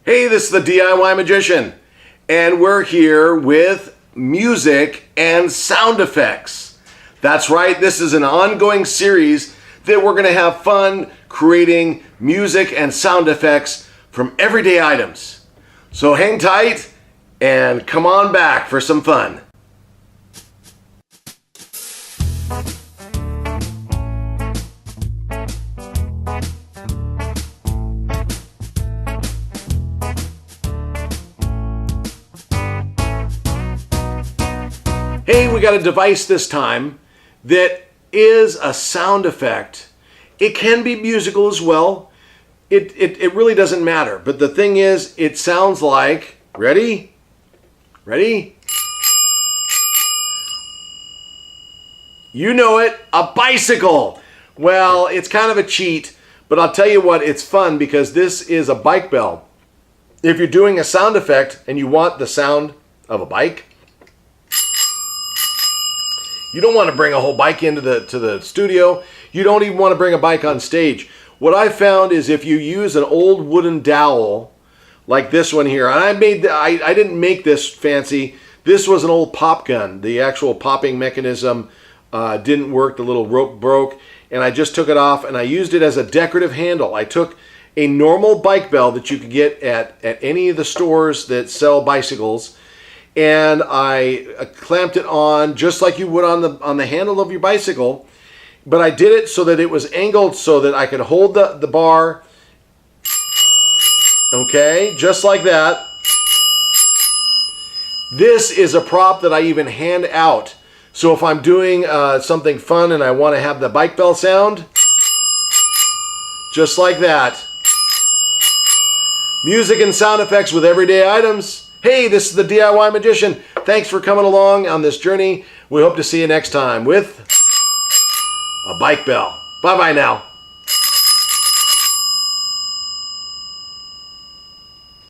Hey, this is the DIY Magician, and we're here with music and sound effects. That's right, this is an ongoing series that we're going to have fun creating music and sound effects from everyday items. So hang tight and come on back for some fun. Hey, we got a device this time that is a sound effect. It can be musical as well. It really doesn't matter. But the thing is, it sounds like, ready? Ready? You know it, a bicycle. Well, it's kind of a cheat, but I'll tell you what, it's fun because this is a bike bell. If you're doing a sound effect and you want the sound of a bike, you don't want to bring a whole bike into the studio. You don't even want to bring a bike on stage. What I found is if you use an old wooden dowel like this one here, and I didn't make this fancy. This was an old pop gun. The actual popping mechanism didn't work. The little rope broke, and I just took it off and I used it as a decorative handle. I took a normal bike bell that you could get at any of the stores that sell bicycles, and I clamped it on just like you would on the handle of your bicycle, but I did it so that it was angled so that I could hold the bar, okay, just like that. This is a prop that I even hand out. So if I'm doing something fun and I want to have the bike bell sound, just like that. Music and sound effects with everyday items. Hey, this is the DIY Magician. Thanks for coming along on this journey. We hope to see you next time with a bike bell. Bye-bye now.